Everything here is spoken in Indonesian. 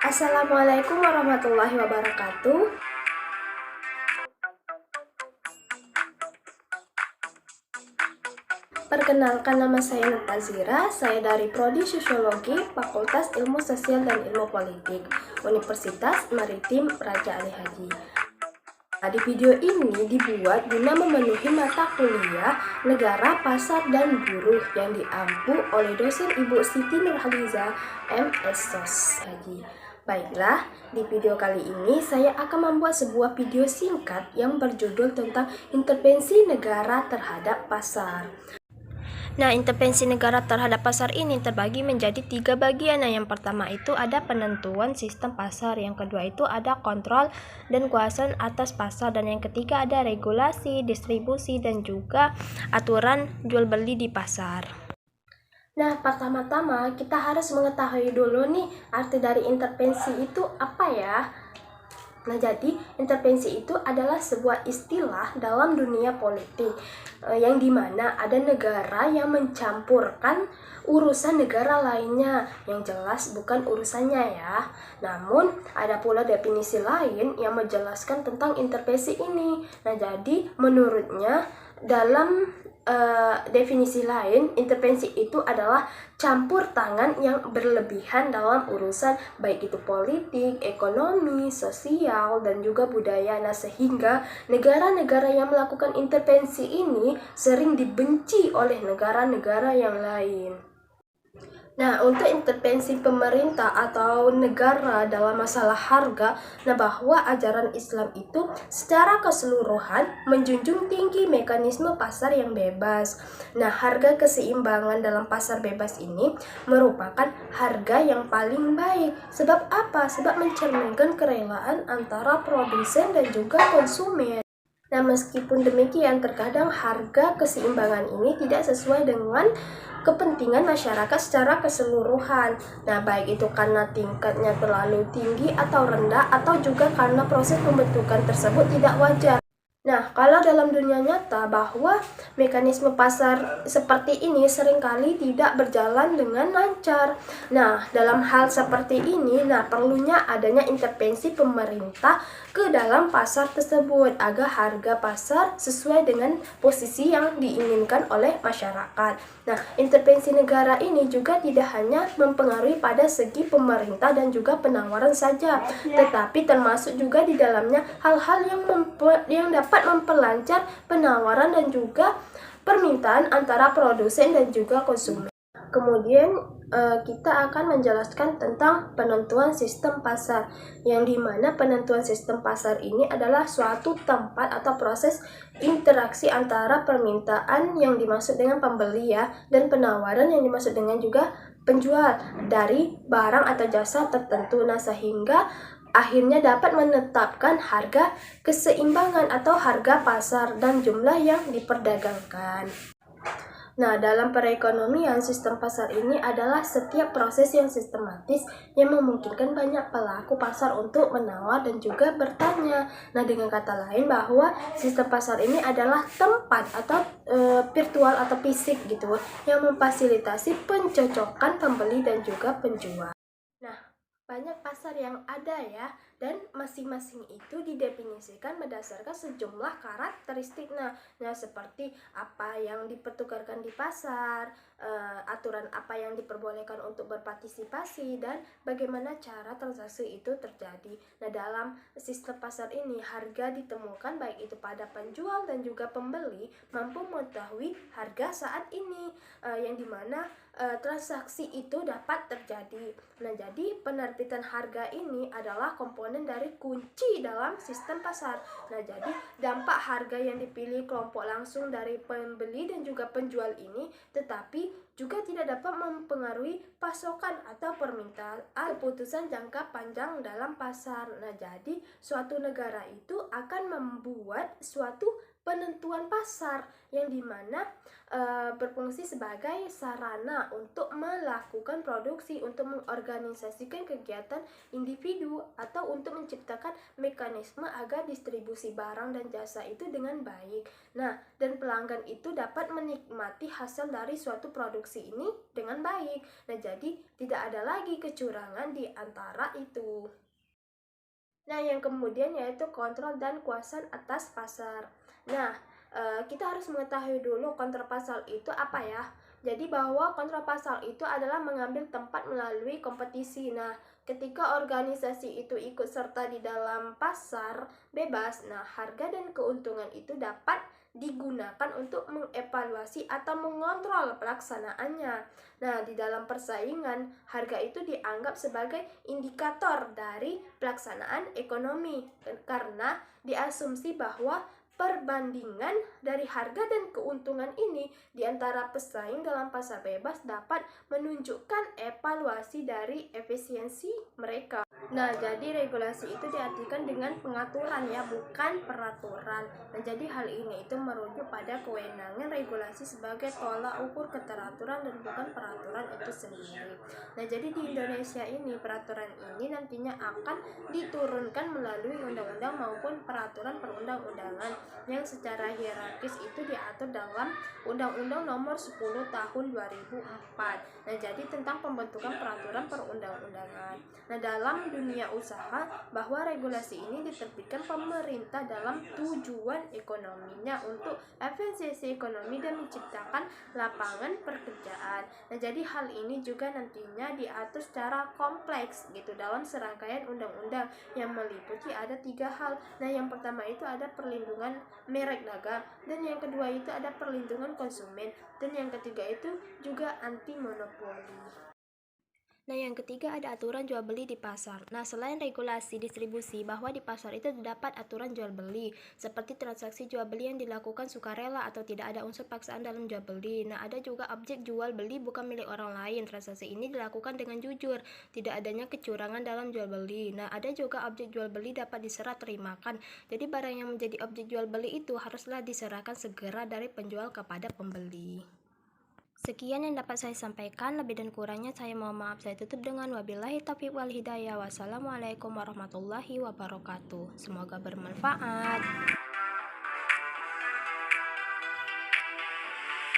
Assalamualaikum warahmatullahi wabarakatuh. Perkenalkan, nama saya Nur Fazira. Saya dari Prodi Sosiologi, Fakultas Ilmu Sosial dan Ilmu Politik, Universitas Maritim Raja Ali Haji. Nah, di video ini dibuat guna memenuhi mata kuliah Negara, Pasar, dan Buruh yang diampu oleh dosen Ibu Siti Nurhaliza, M.Sos Haji. Baiklah, di video kali ini saya akan membuat sebuah video singkat yang berjudul tentang intervensi negara terhadap pasar. Nah, intervensi negara terhadap pasar ini terbagi menjadi 3 bagian. Nah, yang pertama itu ada penentuan sistem pasar, yang kedua itu ada kontrol dan kuasa atas pasar, dan yang ketiga ada regulasi, distribusi, dan juga aturan jual beli di pasar. Nah, pertama-tama kita harus mengetahui dulu nih arti dari intervensi itu apa ya. Nah, jadi intervensi itu adalah sebuah istilah dalam dunia politik yang dimana ada negara yang mencampurkan urusan negara lainnya, yang jelas bukan urusannya ya. Namun ada pula definisi lain yang menjelaskan tentang intervensi ini. Nah, jadi menurutnya dalam definisi lain, intervensi itu adalah campur tangan yang berlebihan dalam urusan baik itu politik, ekonomi, sosial, dan juga budaya. Nah, sehingga negara-negara yang melakukan intervensi ini sering dibenci oleh negara-negara yang lain. Nah, untuk intervensi pemerintah atau negara dalam masalah harga, bahwa ajaran Islam itu secara keseluruhan menjunjung tinggi mekanisme pasar yang bebas. Nah, harga keseimbangan dalam pasar bebas ini merupakan harga yang paling baik. Sebab apa? Sebab mencerminkan kerelaan antara produsen dan juga konsumen. Nah, meskipun demikian, terkadang harga keseimbangan ini tidak sesuai dengan kepentingan masyarakat secara keseluruhan. Nah, baik itu karena tingkatnya terlalu tinggi atau rendah, atau juga karena proses pembentukan tersebut tidak wajar. Nah, kalau dalam dunia nyata bahwa mekanisme pasar seperti ini seringkali tidak berjalan dengan lancar. Nah, dalam hal seperti ini, perlunya adanya intervensi pemerintah ke dalam pasar tersebut agar harga pasar sesuai dengan posisi yang diinginkan oleh masyarakat. Nah, intervensi negara ini juga tidak hanya mempengaruhi pada segi pemerintah dan juga penawaran saja, tetapi termasuk juga di dalamnya hal-hal yang dapat memperlancar penawaran dan juga permintaan antara produsen dan juga konsumen. Kemudian kita akan menjelaskan tentang penentuan sistem pasar, yang dimana penentuan sistem pasar ini adalah suatu tempat atau proses interaksi antara permintaan yang dimaksud dengan pembeli ya, dan penawaran yang dimaksud dengan juga penjual dari barang atau jasa tertentu. Nah, sehingga akhirnya dapat menetapkan harga keseimbangan atau harga pasar dan jumlah yang diperdagangkan. Nah, dalam perekonomian, sistem pasar ini adalah setiap proses yang sistematis yang memungkinkan banyak pelaku pasar untuk menawar dan juga bertanya. Nah, dengan kata lain bahwa sistem pasar ini adalah tempat atau virtual atau fisik gitu yang memfasilitasi pencocokan pembeli dan juga penjual. Nah, banyak pasar yang ada ya, dan masing-masing itu didefinisikan berdasarkan sejumlah karakteristik. Nah, seperti apa yang dipertukarkan di pasar, aturan apa yang diperbolehkan untuk berpartisipasi, dan bagaimana cara transaksi itu terjadi. Nah, dalam sistem pasar ini, harga ditemukan baik itu pada penjual dan juga pembeli mampu mengetahui harga saat ini, yang dimana transaksi itu dapat terjadi. Nah, jadi penerbitan harga ini adalah komponen dari kunci dalam sistem pasar. Nah, jadi dampak harga yang dipilih kelompok langsung dari pembeli dan juga penjual ini, tetapi juga tidak dapat mempengaruhi pasokan atau permintaan keputusan jangka panjang dalam pasar. Nah, jadi suatu negara itu akan membuat suatu penentuan pasar yang dimana berfungsi sebagai sarana untuk melakukan produksi, untuk mengorganisasikan kegiatan individu, atau untuk menciptakan mekanisme agar distribusi barang dan jasa itu dengan baik. Nah, dan pelanggan itu dapat menikmati hasil dari suatu produksi ini dengan baik. Nah, jadi tidak ada lagi kecurangan di antara itu. Nah, yang kemudian yaitu kontrol dan kuasa atas pasar. Nah, kita harus mengetahui dulu kontrol pasar itu apa ya. Jadi bahwa kontrol pasar itu adalah mengambil tempat melalui kompetisi. Nah, ketika organisasi itu ikut serta di dalam pasar bebas, nah harga dan keuntungan itu dapat digunakan untuk mengevaluasi atau mengontrol pelaksanaannya. Nah, di dalam persaingan, harga itu dianggap sebagai indikator dari pelaksanaan ekonomi karena diasumsi bahwa perbandingan dari harga dan keuntungan ini di antara pesaing dalam pasar bebas dapat menunjukkan evaluasi dari efisiensi mereka. Nah, jadi regulasi itu diartikan dengan pengaturan ya, bukan peraturan. Nah, jadi hal ini itu merujuk pada kewenangan regulasi sebagai tolak ukur keteraturan dan bukan peraturan itu sendiri. Nah, jadi di Indonesia ini peraturan ini nantinya akan diturunkan melalui undang-undang maupun peraturan perundang-undangan yang secara hierarkis itu diatur dalam Undang-Undang Nomor 10 Tahun 2004. Nah, jadi tentang pembentukan peraturan perundang-undangan. Nah, dalam dunia usaha bahwa regulasi ini diterbitkan pemerintah dalam tujuan ekonominya untuk efisiensi ekonomi dan menciptakan lapangan pekerjaan. Nah, jadi hal ini juga nantinya diatur secara kompleks gitu dalam serangkaian undang-undang yang meliputi ada 3 hal. Nah, yang pertama itu ada perlindungan merek dagang, dan yang kedua itu ada perlindungan konsumen, dan yang ketiga itu juga anti monopoli. Nah, yang ketiga ada aturan jual beli di pasar. Nah, selain regulasi distribusi, bahwa di pasar itu terdapat aturan jual beli, seperti transaksi jual beli yang dilakukan sukarela atau tidak ada unsur paksaan dalam jual beli. Nah, ada juga objek jual beli bukan milik orang lain. Transaksi ini dilakukan dengan jujur, tidak adanya kecurangan dalam jual beli. Nah, ada juga objek jual beli dapat diserah terimakan. Jadi barang yang menjadi objek jual beli itu haruslah diserahkan segera dari penjual kepada pembeli. Sekian yang dapat saya sampaikan, lebih dan kurangnya saya mohon maaf. Saya tutup dengan wabillahi taufiq wal hidayah. Wassalamualaikum warahmatullahi wabarakatuh. Semoga bermanfaat.